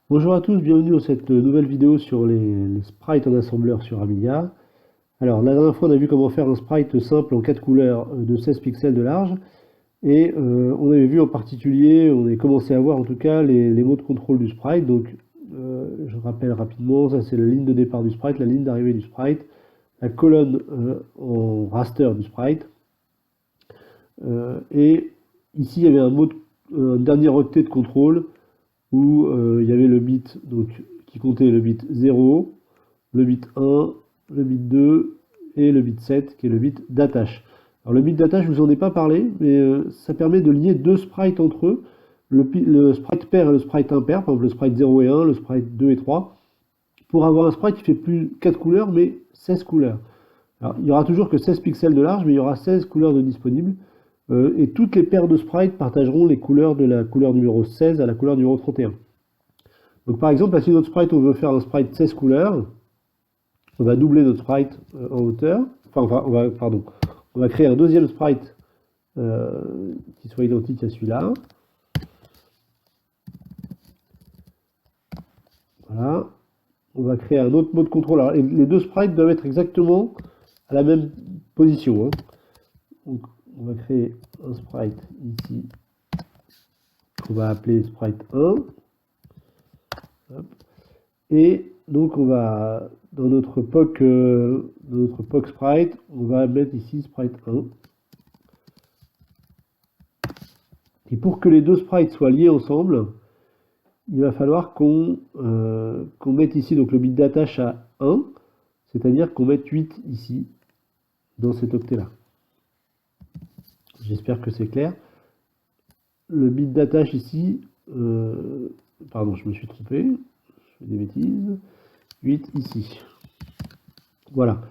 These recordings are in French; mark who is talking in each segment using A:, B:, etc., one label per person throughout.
A: Bonjour à tous, bienvenue dans cette nouvelle vidéo sur les sprites en assembleur sur Amiga. Alors, la dernière fois, on a vu comment faire un sprite simple en 4 couleurs de 16 pixels de large. Et on avait vu en particulier, on avait commencé à voir en tout cas les modes de contrôle du sprite. Donc, je rappelle rapidement, ça c'est la ligne de départ du sprite, la ligne d'arrivée du sprite, la colonne en raster du sprite. Et ici, il y avait un dernier octet de contrôle où il y avait le bit donc, qui comptait le bit 0, le bit 1, le bit 2 et le bit 7 qui est le bit d'attache. Alors le bit d'attache, je vous en ai pas parlé, mais ça permet de lier deux sprites entre eux, le sprite pair et le sprite impair, par exemple le sprite 0 et 1, le sprite 2 et 3, pour avoir un sprite qui fait plus 4 couleurs, mais 16 couleurs. Alors, il y aura toujours que 16 pixels de large, mais il y aura 16 couleurs de disponibles. Et toutes les paires de sprites partageront les couleurs de la couleur numéro 16 à la couleur numéro 31. Donc par exemple, si notre sprite, on veut faire un sprite 16 couleurs, on va doubler notre sprite en hauteur. Enfin, on va créer un deuxième sprite qui soit identique à celui-là. Voilà. On va créer un autre mode de contrôle. Alors, les deux sprites doivent être exactement à la même position. Donc, on va créer un sprite ici qu'on va appeler sprite 1. Hop. Et donc on va dans notre POC sprite, on va mettre ici sprite 1. Et pour que les deux sprites soient liés ensemble, il va falloir qu'on mette ici donc le bit d'attache à 1, c'est-à-dire qu'on mette 8 ici, dans cet octet-là. J'espère que c'est clair. Le bit d'attache ici, pardon, je me suis trompé, je fais des bêtises, 8 ici. Voilà.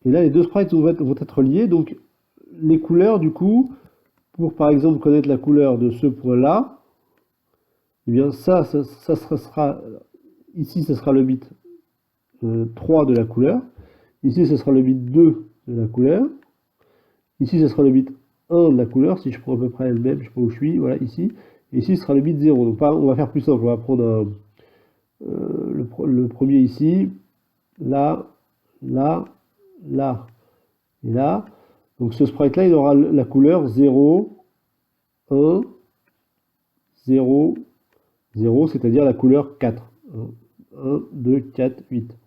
A: Et là, les deux sprites vont être liés, donc les couleurs, du coup, pour par exemple connaître la couleur de ce point-là, eh bien ça sera, ici ce sera le bit 3 de la couleur, ici ce sera le bit 2 de la couleur, ici ce sera le bit 1 de la couleur, si je prends à peu près le même, je sais pas où je suis, voilà, ici, et ici ce sera le bit 0. Donc on va faire plus simple, on va prendre le premier ici, là, là, là, et là. Donc ce sprite-là, il aura la couleur 0, 1, 0, 0, c'est-à-dire la couleur 4. 1, 2, 4, 8.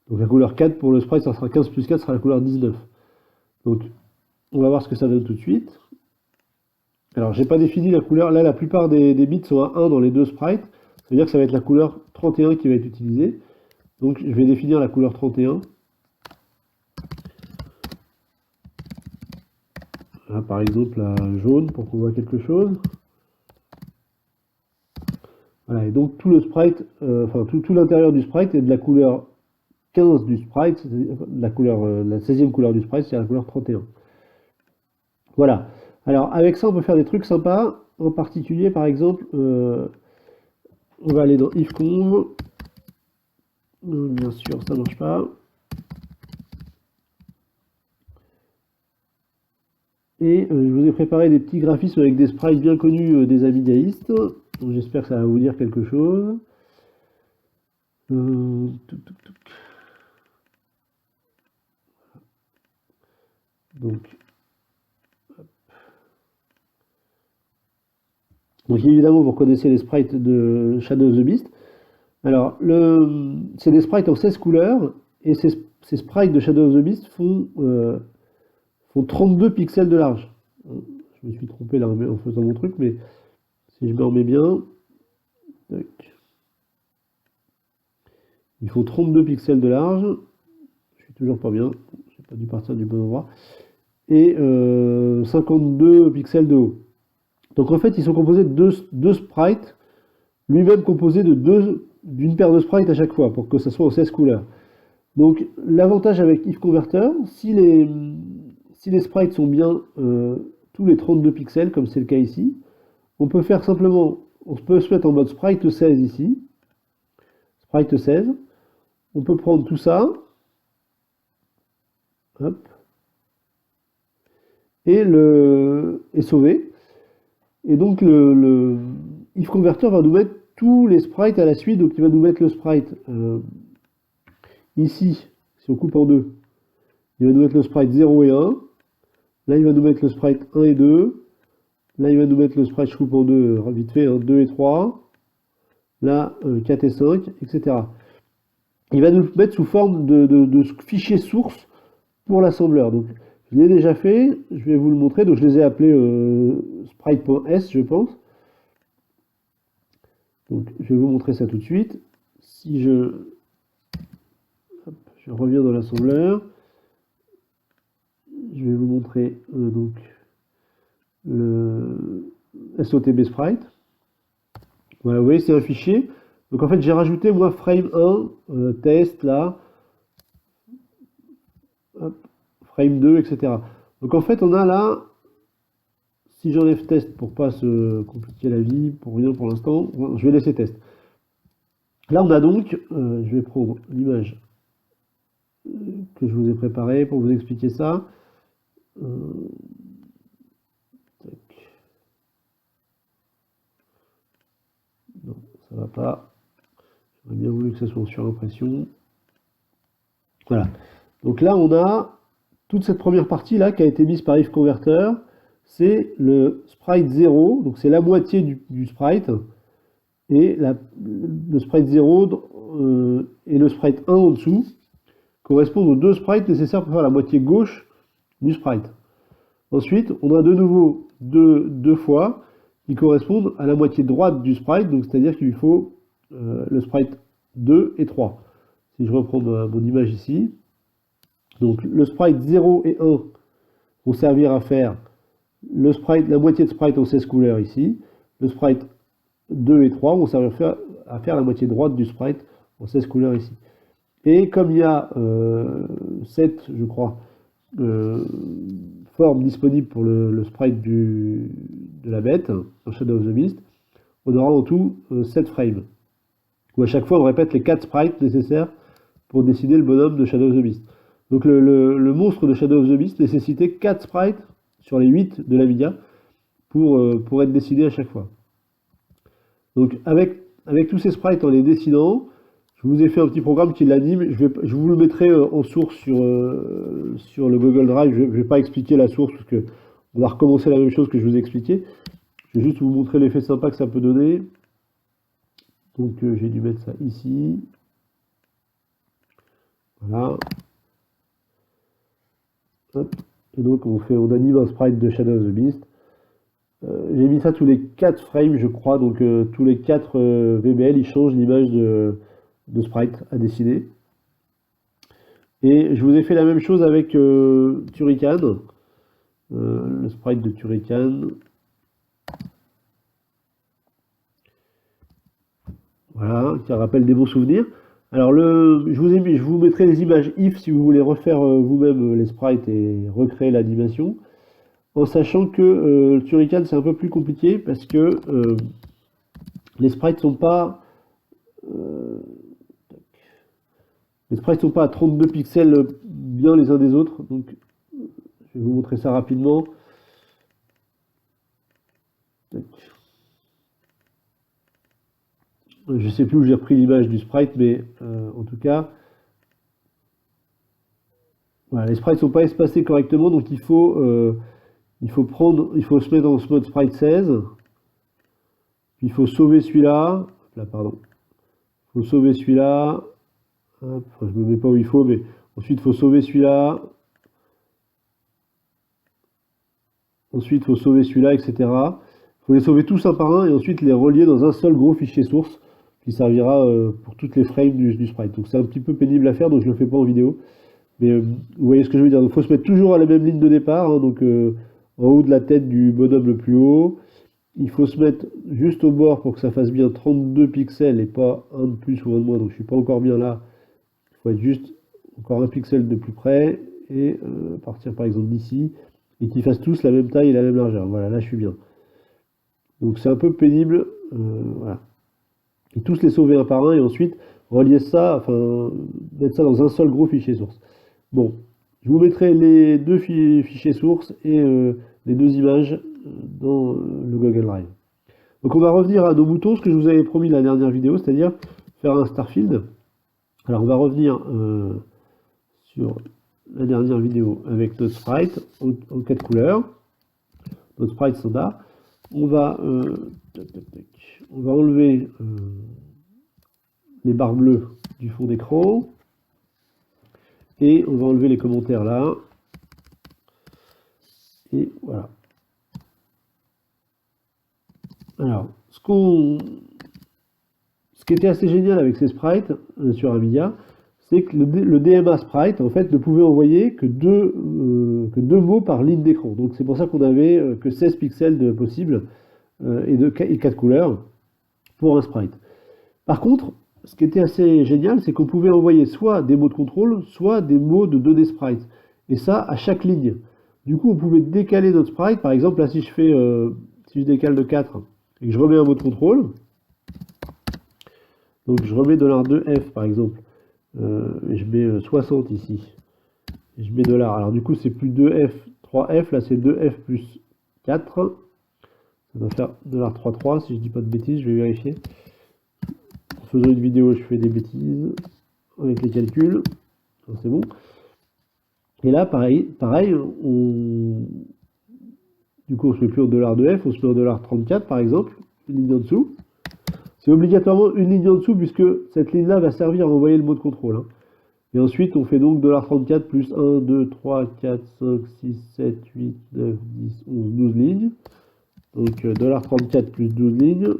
A: Donc la couleur 4 pour le sprite, ça sera 15 plus 4, ça sera la couleur 19. Donc on va voir ce que ça donne tout de suite. Alors j'ai pas défini la couleur, là la plupart des bits sont à 1 dans les deux sprites, ça veut dire que ça va être la couleur 31 qui va être utilisée. Donc je vais définir la couleur 31. Là, par exemple la jaune pour qu'on voit quelque chose. Voilà, et donc tout le sprite, tout l'intérieur du sprite est de la couleur 15 du sprite, la couleur, la 16e couleur du sprite, c'est la couleur 31. Voilà. Alors avec ça, on peut faire des trucs sympas. En particulier, par exemple, on va aller dans ifconv. Bien sûr, ça marche pas. Et je vous ai préparé des petits graphismes avec des sprites bien connus des amigaïstes. J'espère que ça va vous dire quelque chose. Donc évidemment, vous reconnaissez les sprites de Shadow of the Beast. Alors, c'est des sprites en 16 couleurs, et ces sprites de Shadow of the Beast font 32 pixels de large. Je me suis trompé là en faisant mon truc, mais si je me remets bien, il faut 32 pixels de large. Je suis toujours pas bien, j'ai pas dû partir du bon endroit. Et 52 pixels de haut. Donc en fait, ils sont composés de deux sprites, lui-même composé d'une paire de sprites à chaque fois, pour que ça soit en 16 couleurs. Donc l'avantage avec ifconverter, si les sprites sont bien tous les 32 pixels, comme c'est le cas ici, on peut faire simplement, on peut se mettre en mode sprite 16 ici, sprite 16, on peut prendre tout ça, hop, et sauver. Et donc IfConverter va nous mettre tous les sprites à la suite, donc il va nous mettre le sprite ici, si on coupe en deux, il va nous mettre le sprite 0 et 1, là il va nous mettre le sprite 1 et 2, là il va nous mettre le sprite, je coupe en deux, vite fait, 2 et 3, là 4 et 5, etc. Il va nous mettre sous forme de fichier source pour l'assembleur. Donc je l'ai déjà fait, je vais vous le montrer, donc je les ai appelés sprite.s, je pense. Donc je vais vous montrer ça tout de suite. Si je reviens dans l'assembleur, je vais vous montrer donc le SOTB sprite. Voilà, vous voyez, c'est un fichier. Donc en fait, j'ai rajouté moi frame 1, test là, hop, frame 2, etc. Donc en fait, on a là, si j'enlève test pour pas se compliquer la vie, pour rien pour l'instant, je vais laisser test. Là, on a donc, je vais prendre l'image que je vous ai préparée pour vous expliquer ça. Non, ça va pas. J'aurais bien voulu que ça soit en surimpression. Voilà. Donc là, on a toute cette première partie là qui a été mise par IfConverter. C'est le sprite 0, donc c'est la moitié du sprite. Et le sprite 0 et le sprite 1 en dessous correspondent aux deux sprites nécessaires pour faire la moitié gauche du sprite. Ensuite, on a de nouveau deux fois qui correspondent à la moitié droite du sprite, donc c'est-à-dire qu'il lui faut le sprite 2 et 3. Si je reprends mon image ici, donc le sprite 0 et 1 vont servir à faire le sprite, la moitié de sprite en 16 couleurs ici, le sprite 2 et 3 vont servir à faire la moitié droite du sprite en 16 couleurs ici. Et comme il y a 7, je crois, formes disponibles pour le sprite de la bête, dans Shadow of the Beast, on aura en tout 7 frames. Où à chaque fois on répète les 4 sprites nécessaires pour dessiner le bonhomme de Shadow of the Beast. Donc le monstre de Shadow of the Beast nécessitait 4 sprites sur les 8 de l'Amiga pour être dessiné à chaque fois. Donc avec tous ces sprites en les dessinant, je vous ai fait un petit programme qui l'anime. Je vous le mettrai en source sur le Google Drive. Je ne vais pas expliquer la source parce que on va recommencer la même chose que je vous ai expliqué. Je vais juste vous montrer l'effet sympa que ça peut donner. Donc j'ai dû mettre ça ici. Voilà. Hop. Et donc on anime un sprite de Shadow of the Beast. J'ai mis ça tous les 4 frames, je crois. Donc tous les 4 VBL, ils changent l'image de sprite à dessiner. Et je vous ai fait la même chose avec Turrican, le sprite de Turrican. Voilà, qui rappelle des bons souvenirs. Alors je vous mettrai les images if si vous voulez refaire vous-même les sprites et recréer l'animation. En sachant que le Turrican c'est un peu plus compliqué parce que les sprites sont pas à 32 pixels bien les uns des autres. Donc je vais vous montrer ça rapidement. Je sais plus où j'ai repris l'image du sprite, mais en tout cas, voilà, les sprites sont pas espacés correctement, donc il faut se mettre dans ce mode sprite 16. Puis il faut sauver celui-là. Là, pardon. Il faut sauver celui-là. Enfin, je me mets pas où il faut, mais ensuite il faut sauver celui-là. Ensuite il faut sauver celui-là, etc. Il faut les sauver tous un par un et ensuite les relier dans un seul gros fichier source qui servira pour toutes les frames du sprite. Donc c'est un petit peu pénible à faire, donc je ne le fais pas en vidéo. Mais vous voyez ce que je veux dire. Il faut se mettre toujours à la même ligne de départ, hein, donc en haut de la tête du bonhomme le plus haut. Il faut se mettre juste au bord pour que ça fasse bien 32 pixels et pas un de plus ou un de moins. Donc je suis pas encore bien là. Il faut être juste encore un pixel de plus près et partir par exemple d'ici et qu'ils fassent tous la même taille et la même largeur. Voilà, là je suis bien. Donc c'est un peu pénible. Voilà. Et tous les sauver un par un et ensuite relier ça, enfin mettre ça dans un seul gros fichier source. Bon, je vous mettrai les deux fichiers sources et les deux images dans le Google Drive. Donc on va revenir à nos boutons, ce que je vous avais promis la dernière vidéo, c'est-à-dire faire un Starfield. Alors on va revenir sur la dernière vidéo avec notre sprite en 4 couleurs, notre sprite standard. On va enlever les barres bleues du fond d'écran et on va enlever les commentaires là. Et voilà. Alors, ce qui était assez génial avec ces sprites sur Amiga, c'est que le DMA sprite, en fait, ne pouvait envoyer que deux mots par ligne d'écran. Donc c'est pour ça qu'on avait que 16 pixels de possible et 4 couleurs pour un sprite. Par contre, ce qui était assez génial, c'est qu'on pouvait envoyer soit des mots de contrôle, soit des mots de 2D sprite. Et ça, à chaque ligne. Du coup, on pouvait décaler notre sprite. Par exemple, là, si je décale de 4 et que je remets un mot de contrôle, donc je remets $2F par exemple, et je mets 60 ici, et je mets $. Alors du coup, c'est plus 2F, 3F, là c'est 2F plus 4, ça doit faire $3,3 si je dis pas de bêtises, je vais vérifier. En faisant une vidéo, je fais des bêtises avec les calculs, c'est bon. Et là, pareil, du coup, on se met plus en $2F, on se met en $34 par exemple, une ligne en dessous. C'est obligatoirement une ligne en dessous puisque cette ligne-là va servir à envoyer le mot de contrôle. Hein. Et ensuite, on fait donc $34 plus 1, 2, 3, 4, 5, 6, 7, 8, 9, 10, 11, 12 lignes. Donc $34 plus 12 lignes,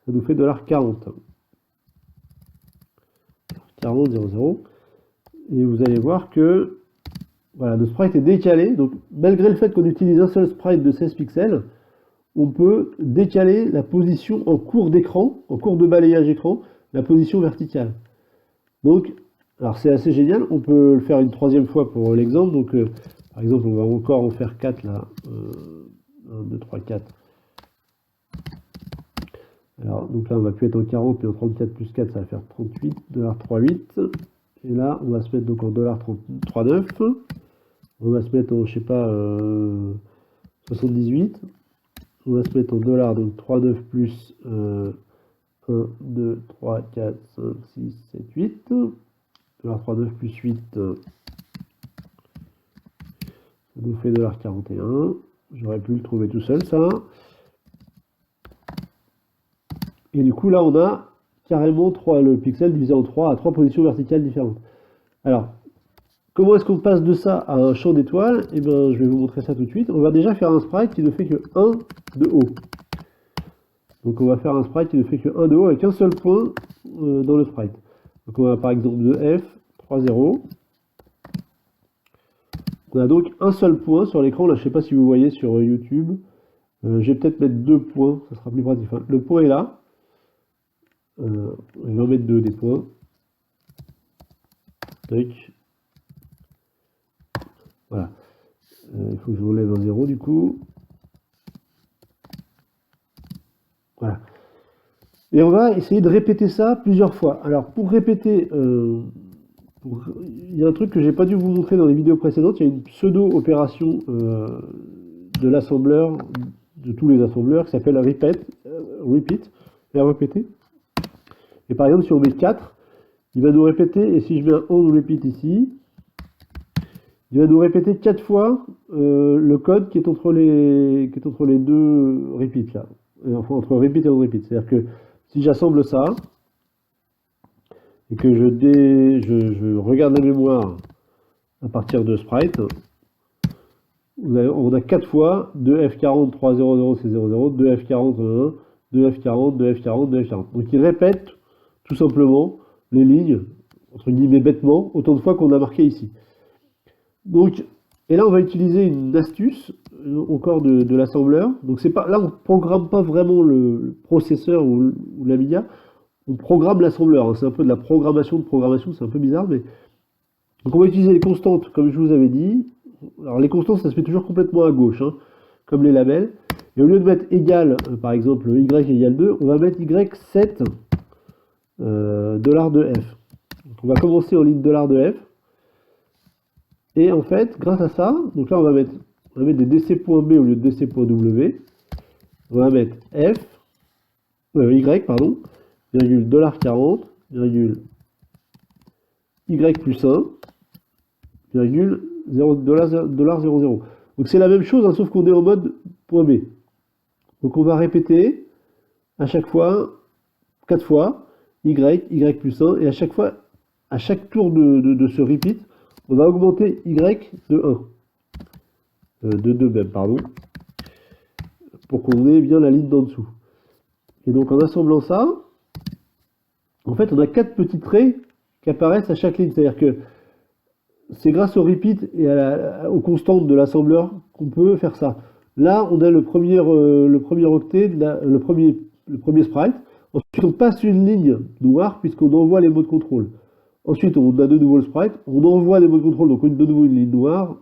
A: ça nous fait $40. 40, 0, 0. Et vous allez voir que voilà, le sprite est décalé. Donc malgré le fait qu'on utilise un seul sprite de 16 pixels, on peut décaler la position en cours d'écran, en cours de balayage écran, la position verticale. Donc, alors c'est assez génial, on peut le faire une troisième fois pour l'exemple. Donc, par exemple, on va encore en faire 4 là. 1, 2, 3, 4. Alors, donc là, on va plus être en 40, mais en 34 plus 4, ça va faire 38, $3,8. Et là, on va se mettre donc en $3,9. On va se mettre en, je sais pas, 78. On va se mettre en dollars, donc 3,9 plus 1, 2, 3, 4, 5, 6, 7, 8. $3,9 plus 8, ça nous fait $41. J'aurais pu le trouver tout seul, ça. Et du coup, là, on a carrément le pixel divisé en 3 à 3 positions verticales différentes. Alors, comment est-ce qu'on passe de ça à un champ d'étoiles? Eh bien, je vais vous montrer ça tout de suite. On va déjà faire un sprite qui ne fait que 1 de haut. Donc on va faire un sprite qui ne fait que 1 de haut avec un seul point dans le sprite. Donc on a par exemple 2F, 3, 0. On a donc un seul point sur l'écran. Là, je ne sais pas si vous voyez sur YouTube. Je vais peut-être mettre 2 points, ça sera plus pratique. Enfin, le point est là. Je vais en mettre 2 des points. Tac. Voilà. Il faut que je relève un 0 du coup. Voilà. Et on va essayer de répéter ça plusieurs fois. Alors pour répéter, il y a un truc que j'ai pas dû vous montrer dans les vidéos précédentes, il y a une pseudo-opération de l'assembleur, de tous les assembleurs, qui s'appelle repeat, et à répéter. Et par exemple, si on met 4, il va nous répéter, et si je mets un on repeat ici, il va nous répéter 4 fois le code qui est entre les deux repeats là. Enfin, entre repeat et on repeat. C'est-à-dire que si j'assemble ça, et que je regarde la mémoire à partir de sprite, on a 4 fois 2F40, 300, c'est 00, 2F40, 2F40, 2F40, 2F40. Donc il répète tout simplement les lignes, entre guillemets bêtement, autant de fois qu'on a marqué ici. Donc, et là on va utiliser une astuce encore de l'assembleur. Donc c'est pas, là on programme pas vraiment le processeur ou l'Amiga, on programme l'assembleur. Hein. C'est un peu de la programmation, c'est un peu bizarre, mais donc on va utiliser les constantes comme je vous avais dit. Alors les constantes ça se met toujours complètement à gauche, hein, comme les labels. Et au lieu de mettre égal, par exemple y égale 2, on va mettre y7 $2F. Donc on va commencer en ligne $2F. Et en fait, grâce à ça, donc là on va mettre des DC.B au lieu de DC.W. On va mettre F, Y, pardon, virgule $40, virgule Y plus 1, virgule 0, $0,0. Donc c'est la même chose, hein, sauf qu'on est en mode point .b. Donc on va répéter à chaque fois, 4 fois, Y plus 1, et à chaque fois, à chaque tour de ce repeat, on va augmenter Y de 1. De 2 même, pardon. Pour qu'on ait bien la ligne d'en dessous. Et donc en assemblant ça, en fait on a 4 petits traits qui apparaissent à chaque ligne. C'est-à-dire que c'est grâce au repeat et aux constantes de l'assembleur qu'on peut faire ça. Là on a le premier octet, le premier sprite. Ensuite on passe une ligne noire puisqu'on envoie les mots de contrôle. Ensuite on a de nouveau le sprite, on envoie les mots de contrôle, donc de nouveau une ligne noire,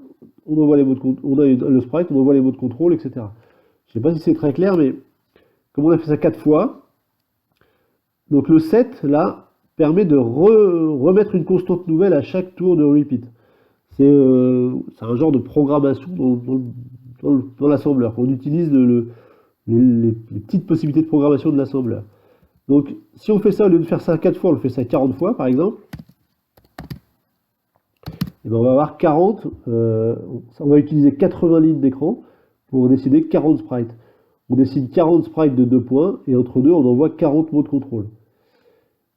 A: on envoie les mots de contrôle, on a le sprite, on envoie les mots de contrôle, etc. Je ne sais pas si c'est très clair, mais comme on a fait ça 4 fois, donc le set, là, permet de remettre une constante nouvelle à chaque tour de repeat. C'est un genre de programmation dans l'assembleur. On utilise les petites possibilités de programmation de l'assembleur. Donc, si on fait ça, au lieu de faire ça 4 fois, on le fait ça 40 fois, par exemple. Et ben on va avoir 40, on va utiliser 80 lignes d'écran pour décider 40 sprites. On décide 40 sprites de 2 points, et entre deux, on envoie 40 mots de contrôle.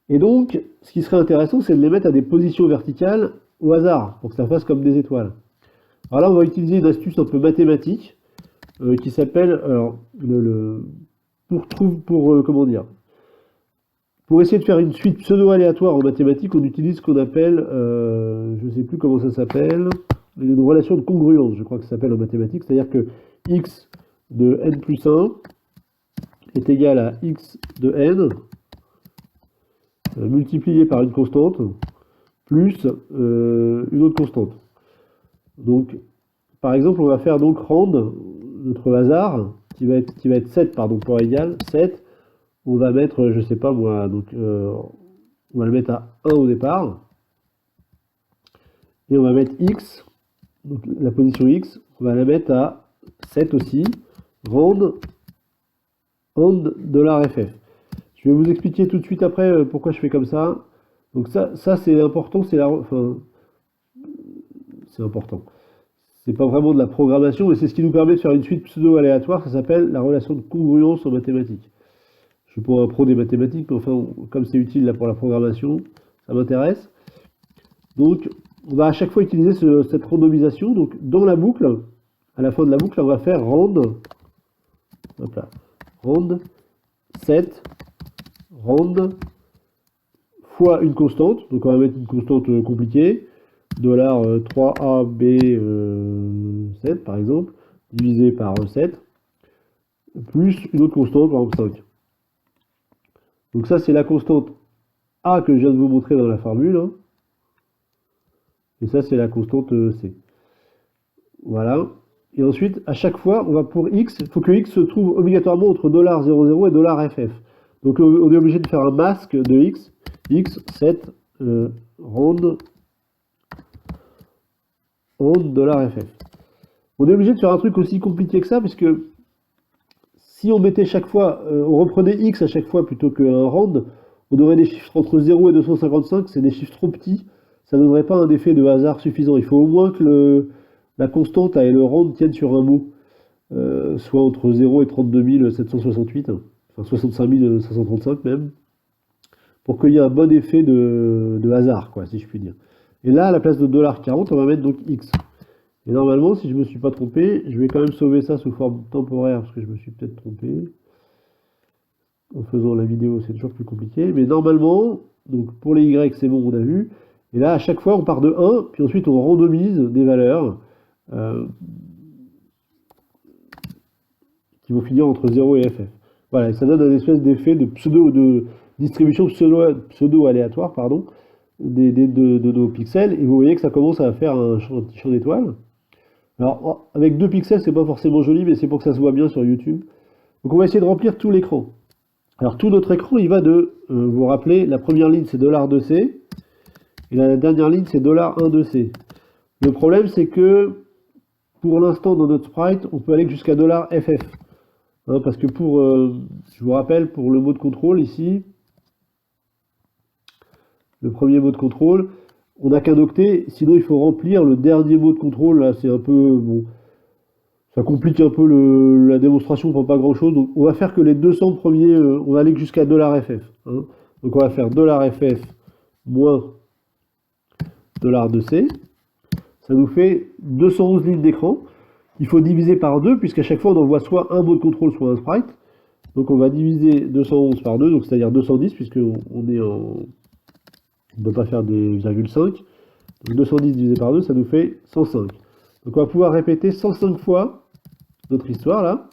A: Et donc, ce qui serait intéressant, c'est de les mettre à des positions verticales au hasard, pour que ça fasse comme des étoiles. Alors là, on va utiliser une astuce un peu mathématique, qui s'appelle, alors, comment dire, pour essayer de faire une suite pseudo-aléatoire en mathématiques, on utilise ce qu'on appelle, je ne sais plus comment ça s'appelle, une relation de congruence, je crois que ça s'appelle en mathématiques, c'est-à-dire que x de n plus 1 est égal à x de n multiplié par une constante plus une autre constante. Donc, par exemple, on va faire donc rand, notre hasard, qui va être 7, pardon, point égal, 7, on va mettre, je sais pas moi, donc on va le mettre à 1 au départ, et on va mettre x, donc la position x, on va la mettre à 7 aussi, rand $ff. Je vais vous expliquer tout de suite après pourquoi je fais comme ça. Donc ça c'est important, c'est important. C'est pas vraiment de la programmation, mais c'est ce qui nous permet de faire une suite pseudo-aléatoire, ça s'appelle la relation de congruence en mathématiques. Je suis pas un pro des mathématiques, mais enfin, comme c'est utile là pour la programmation, ça m'intéresse. Donc, on va à chaque fois utiliser cette randomisation. Donc, dans la boucle, à la fin de la boucle, on va faire rand, hop là, rand 7, rand fois une constante. Donc, on va mettre une constante compliquée, $3AB7 par exemple, divisé par 7, plus une autre constante, par exemple 5. Donc ça, c'est la constante A que je viens de vous montrer dans la formule. Hein. Et ça, c'est la constante C. Voilà. Et ensuite, à chaque fois, on va pour x, il faut que x se trouve obligatoirement entre $00 et $ff. Donc on est obligé de faire un masque de x. X, 7, rand $ff. On est obligé de faire un truc aussi compliqué que ça, puisque si on mettait chaque fois, on reprenait x à chaque fois plutôt qu'un rand, on aurait des chiffres entre 0 et 255, c'est des chiffres trop petits, ça ne donnerait pas un effet de hasard suffisant. Il faut au moins que la constante et le rand tiennent sur un mot, soit entre 0 et 32 768, enfin 65 535 même, pour qu'il y ait un bon effet de hasard, quoi, si je puis dire. Et là, à la place de $40, on va mettre donc x. Et normalement, si je ne me suis pas trompé, je vais quand même sauver ça sous forme temporaire, parce que je me suis peut-être trompé. En faisant la vidéo, c'est toujours plus compliqué. Mais normalement, donc pour les y, c'est bon, on a vu. Et là, à chaque fois, on part de 1, puis ensuite on randomise des valeurs qui vont finir entre 0 et ff. Voilà, et ça donne un espèce d'effet de distribution pseudo-aléatoire, pardon, de nos pixels. Et vous voyez que ça commence à faire un petit champ d'étoiles. Alors, avec 2 pixels, c'est pas forcément joli, mais c'est pour que ça se voit bien sur YouTube. Donc on va essayer de remplir tout l'écran. Alors tout notre écran, il va de, vous vous rappelez, la première ligne c'est $2C, et la dernière ligne c'est $1,2C. Le problème c'est que, pour l'instant dans notre sprite, on peut aller jusqu'à $FF. Hein, parce que je vous rappelle, pour le mode contrôle ici, le premier mot de contrôle, on n'a qu'un octet, sinon il faut remplir le dernier mot de contrôle. Là, c'est un peu, bon, ça complique un peu la démonstration pour pas grand chose. Donc, on va faire que les 200 premiers, on va aller jusqu'à $ff. Hein. Donc, on va faire $ff moins $2c. Ça nous fait 211 lignes d'écran. Il faut diviser par 2, puisqu'à chaque fois, on envoie soit un mot de contrôle, soit un sprite. Donc, on va diviser 211 par 2, donc c'est-à-dire 210, puisqu'on est en... On ne peut pas faire des 0,5. Donc 210 divisé par 2, ça nous fait 105. Donc on va pouvoir répéter 105 fois notre histoire là,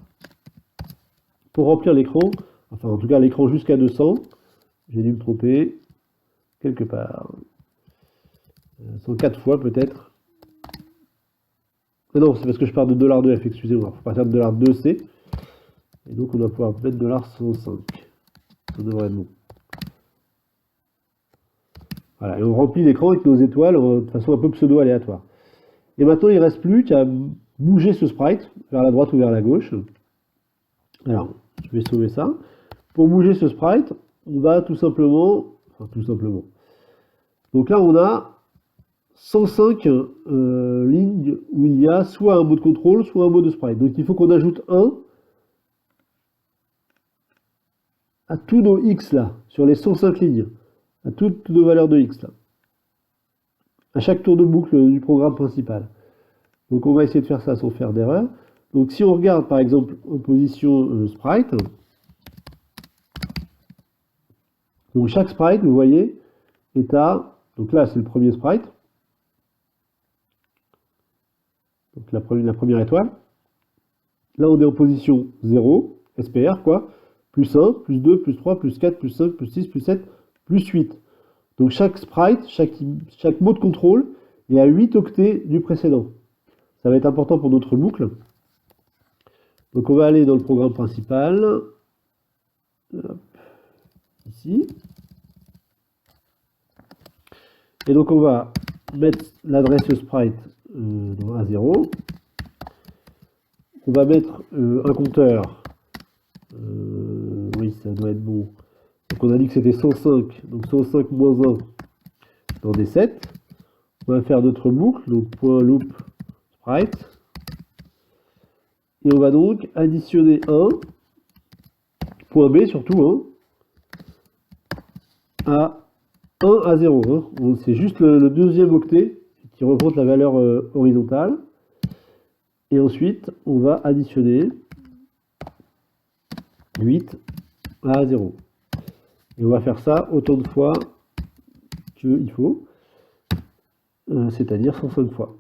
A: pour remplir l'écran, enfin en tout cas l'écran jusqu'à 200. J'ai dû me tromper quelque part. 104 fois peut-être. Non, c'est parce que je pars de $2f, excusez-moi. Il faut partir de $2c. Et donc on va pouvoir mettre $105. Ça devrait être bon. Voilà, et on remplit l'écran avec nos étoiles de façon un peu pseudo-aléatoire. Et maintenant, il ne reste plus qu'à bouger ce sprite vers la droite ou vers la gauche. Alors, je vais sauver ça. Pour bouger ce sprite, on va tout simplement... Donc là, on a 105 lignes où il y a soit un mot de contrôle, soit un mot de sprite. Donc il faut qu'on ajoute 1 à tous nos x là, sur les 105 lignes. À toutes nos valeurs de x là. À chaque tour de boucle du programme principal. Donc on va essayer de faire ça sans faire d'erreur. Donc si on regarde par exemple en position sprite, donc chaque sprite, vous voyez, est à... Donc là c'est le premier sprite. Donc la première étoile. Là on est en position 0, SPR quoi. Plus 1, plus 2, plus 3, plus 4, plus 5, plus 6, plus 7, plus 8. Donc chaque sprite, chaque mot de contrôle est à 8 octets du précédent. Ça va être important pour notre boucle. Donc on va aller dans le programme principal. Hop, ici. Et donc on va mettre l'adresse sprite à 0. On va mettre un compteur. Oui, ça doit être bon. Donc on a dit que c'était 105. Donc 105 moins 1 dans des 7. On va faire notre boucle. Donc point loop sprite. Et on va donc additionner 1, point B surtout, à 1 à 0. Hein. C'est juste le deuxième octet qui représente la valeur horizontale. Et ensuite, on va additionner 8 à 0. Et on va faire ça autant de fois qu'il faut, c'est-à-dire 105 fois.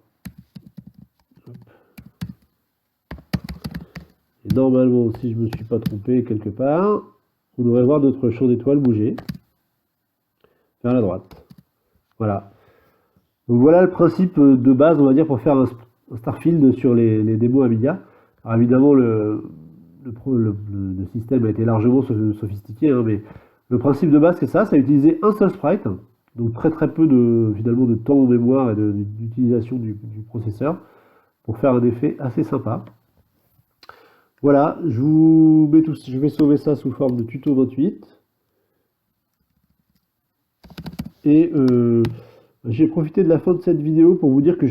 A: Et normalement, si je ne me suis pas trompé quelque part, on devrait voir notre champ d'étoiles bouger vers la droite. Voilà. Donc voilà le principe de base, on va dire, pour faire un Starfield sur les démos Amiga. Alors évidemment, le système a été largement sophistiqué, hein, mais le principe de base, c'est ça, c'est utiliser un seul sprite, donc très peu finalement de temps en mémoire et d'utilisation du processeur, pour faire un effet assez sympa. Voilà, je vais sauver ça sous forme de tuto 28. Et j'ai profité de la fin de cette vidéo pour vous dire que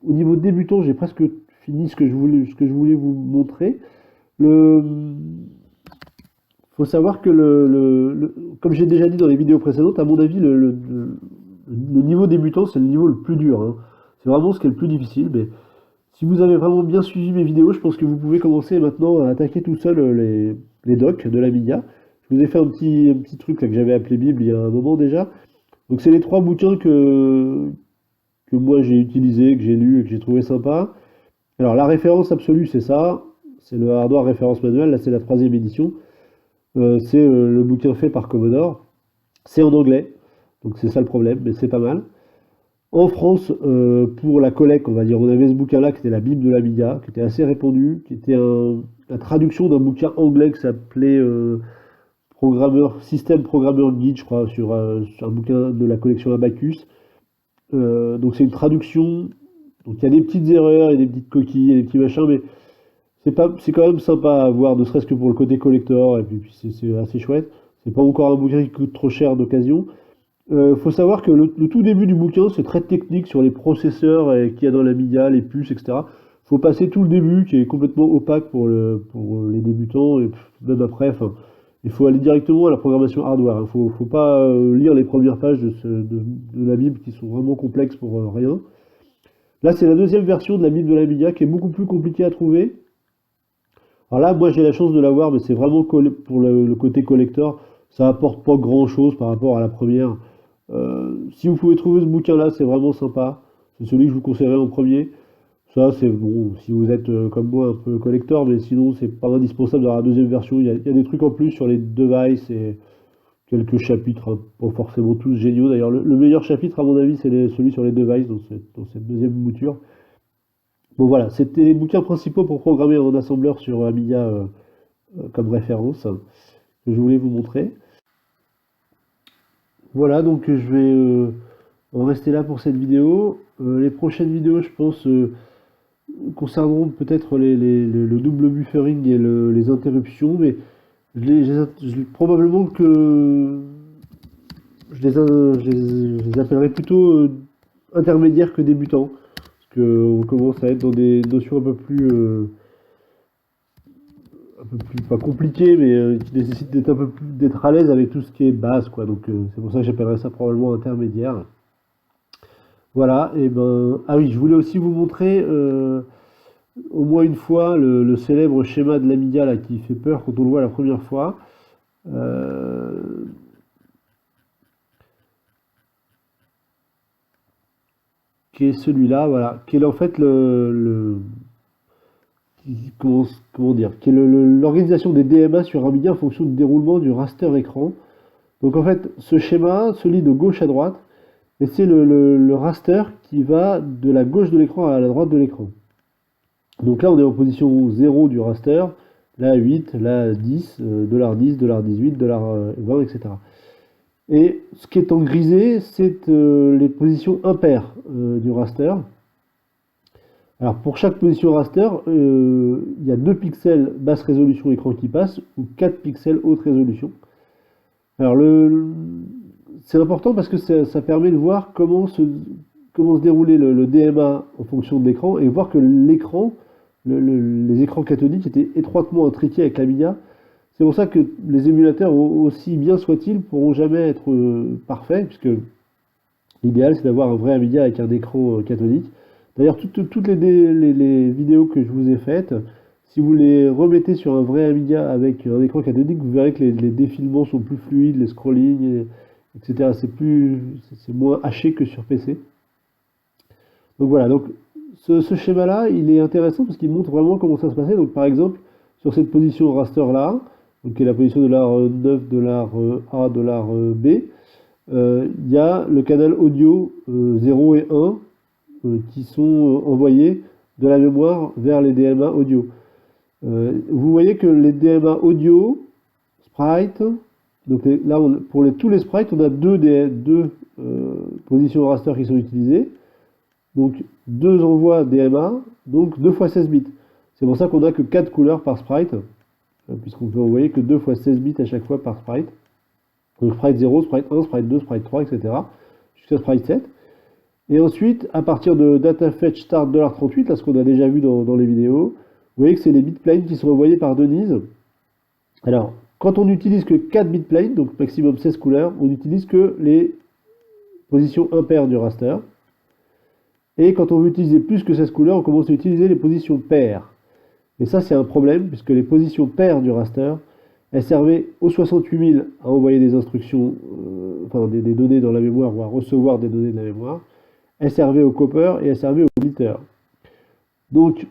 A: au niveau débutant, j'ai presque fini ce que je voulais vous montrer. Faut savoir que comme j'ai déjà dit dans les vidéos précédentes, à mon avis, le niveau débutant, c'est le niveau le plus dur. Hein. C'est vraiment ce qui est le plus difficile. Mais si vous avez vraiment bien suivi mes vidéos, je pense que vous pouvez commencer maintenant à attaquer tout seul les docs de l'Amiga. Je vous ai fait un petit truc là, que j'avais appelé Bible il y a un moment déjà. Donc c'est les 3 bouquins que moi j'ai utilisés, que j'ai lus et que j'ai trouvé sympa. Alors la référence absolue c'est ça, c'est le Hardware Référence Manuel, là c'est la 3e édition. C'est le bouquin fait par Commodore. C'est en anglais, donc c'est ça le problème, mais c'est pas mal. En France, pour la collecte, on va dire, on avait ce bouquin-là qui était la Bible de l'Amiga, qui était assez répandu, qui était la traduction d'un bouquin anglais qui s'appelait Système Programmeur Guide, je crois, sur un bouquin de la collection Abacus. Donc c'est une traduction, donc il y a des petites erreurs, et des petites coquilles, et des petits machins, mais c'est quand même sympa à voir, ne serait-ce que pour le côté collector, et puis c'est assez chouette. C'est pas encore un bouquin qui coûte trop cher d'occasion. Faut savoir que le tout début du bouquin, c'est très technique sur les processeurs qu'il y a dans l'Amiga, les puces, etc. Faut passer tout le début, qui est complètement opaque pour les débutants, et même après, enfin, il faut aller directement à la programmation hardware. Il faut pas lire les premières pages de la Bible qui sont vraiment complexes pour rien. Là, c'est la deuxième version de la Bible de l'Amiga qui est beaucoup plus compliquée à trouver. Alors là, moi j'ai la chance de l'avoir, mais c'est vraiment pour le côté collector, ça apporte pas grand-chose par rapport à la première. Si vous pouvez trouver ce bouquin-là, c'est vraiment sympa. C'est celui que je vous conseillerais en premier. Ça, c'est bon, si vous êtes comme moi un peu collector, mais sinon, c'est pas indispensable d'avoir la deuxième version. Il y a des trucs en plus sur les devices et quelques chapitres, hein, pas forcément tous géniaux. D'ailleurs, le meilleur chapitre, à mon avis, c'est celui sur les devices dans cette deuxième mouture. Bon, voilà, c'était les bouquins principaux pour programmer en assembleur sur Amiga comme référence que je voulais vous montrer. Voilà, donc je vais en rester là pour cette vidéo. Les prochaines vidéos, je pense, concerneront peut-être le double buffering et les interruptions, mais probablement que je les appellerai plutôt intermédiaires que débutants, parce qu'on commence à être dans des notions un peu plus pas compliquées, mais qui nécessitent d'être un peu plus d'être à l'aise avec tout ce qui est base, quoi. Donc c'est pour ça que j'appellerai ça probablement intermédiaire. Voilà, et ben ah oui, je voulais aussi vous montrer au moins une fois le célèbre schéma de l'Amiga là qui fait peur quand on le voit la première fois. Euh, qui est celui-là, voilà, qui est en fait comment dire, qui est l'organisation des DMA sur Amiga en fonction du déroulement du raster écran. Donc en fait, ce schéma se lit de gauche à droite, et c'est le raster qui va de la gauche de l'écran à la droite de l'écran. Donc là, on est en position 0 du raster, là 8, là 10, $10, $18, $20, etc. Et ce qui est en grisé, c'est les positions impaires du raster. Alors pour chaque position raster, il y a 2 pixels basse résolution écran qui passent ou 4 pixels haute résolution. Alors c'est important parce que ça permet de voir comment se déroulait le DMA en fonction de l'écran et voir que l'écran, les écrans cathodiques étaient étroitement intriqués avec l'Amiga. C'est pour ça que les émulateurs, aussi bien soient-ils, pourront jamais être parfaits, puisque l'idéal c'est d'avoir un vrai Amiga avec un écran cathodique. D'ailleurs, toutes les vidéos que je vous ai faites, si vous les remettez sur un vrai Amiga avec un écran cathodique, vous verrez que les défilements sont plus fluides, les scrollings, etc. C'est moins haché que sur PC. Donc voilà, donc ce schéma-là, il est intéressant parce qu'il montre vraiment comment ça se passait. Donc par exemple, sur cette position raster-là, donc qui est la position de l'art 9, de l'art A, de l'art B, il y a le canal audio 0 et 1 qui sont envoyés de la mémoire vers les DMA audio. Vous voyez que les DMA audio, sprite, donc là pour tous les sprites, on a deux positions raster qui sont utilisées. Donc 2 envois DMA, donc 2 fois 16 bits. C'est pour ça qu'on n'a que 4 couleurs par sprite, puisqu'on peut envoyer que 2 fois 16 bits à chaque fois par sprite. Donc sprite 0, sprite 1, sprite 2, sprite 3, etc. Jusqu'à sprite 7. Et ensuite, à partir de datafetch start $38, là ce qu'on a déjà vu dans les vidéos, vous voyez que c'est les bitplanes qui sont envoyés par Denise. Alors, quand on n'utilise que 4 bitplanes, donc maximum 16 couleurs, on n'utilise que les positions impaires du raster. Et quand on veut utiliser plus que 16 couleurs, on commence à utiliser les positions paires. Et ça, c'est un problème, puisque les positions paires du raster, elles servaient au 68000 à envoyer des instructions, enfin des données dans la mémoire, ou à recevoir des données de la mémoire. Elles servaient au copper et elles servaient au blitter. Donc,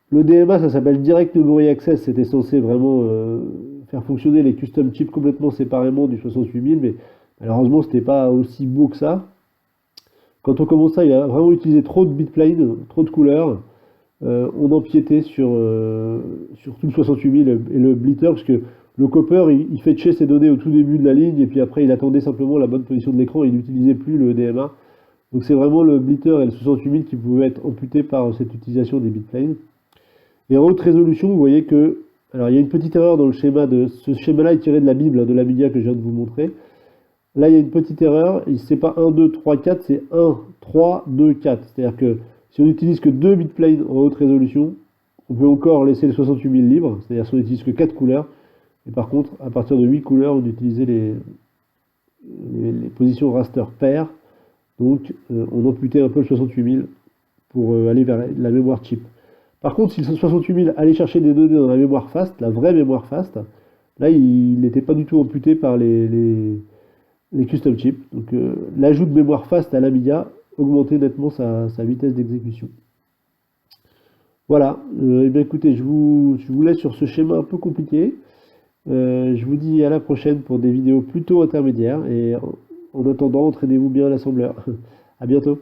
A: le DMA, ça s'appelle Direct Memory Access, c'était censé vraiment faire fonctionner les custom chips complètement séparément du 68000, mais malheureusement, c'était pas aussi beau que ça. Quand on commence ça, il a vraiment utilisé trop de bitplanes, trop de couleurs. On empiétait sur tout le 68000 et le blitter, parce que le copper, il fetchait ses données au tout début de la ligne, et puis après, il attendait simplement la bonne position de l'écran, il n'utilisait plus le DMA. Donc c'est vraiment le blitter et le 68000 qui pouvaient être amputés par cette utilisation des bitplanes. Et en haute résolution, vous voyez que, alors il y a une petite erreur dans le schéma ce schéma-là est tiré de la Bible, de la Nvidia que je viens de vous montrer. Là, il y a une petite erreur, c'est pas 1, 2, 3, 4, c'est 1, 3, 2, 4. C'est-à-dire que si on n'utilise que 2 bitplanes en haute résolution, on peut encore laisser les 68 000 libres, c'est-à-dire si on n'utilise que 4 couleurs. Et par contre, à partir de 8 couleurs, on utilise les positions raster paires. Donc, on amputait un peu le 68 000 pour aller vers la mémoire chip. Par contre, si le 68 000 allait chercher des données dans la mémoire fast, la vraie mémoire fast, là, il n'était pas du tout amputé par les custom chips. Donc, l'ajout de mémoire fast à l'Amiga augmentait nettement sa vitesse d'exécution. Voilà, et bien écoutez, je vous laisse sur ce schéma un peu compliqué. Je vous dis à la prochaine pour des vidéos plutôt intermédiaires et en attendant, entraînez-vous bien à l'assembleur. À bientôt.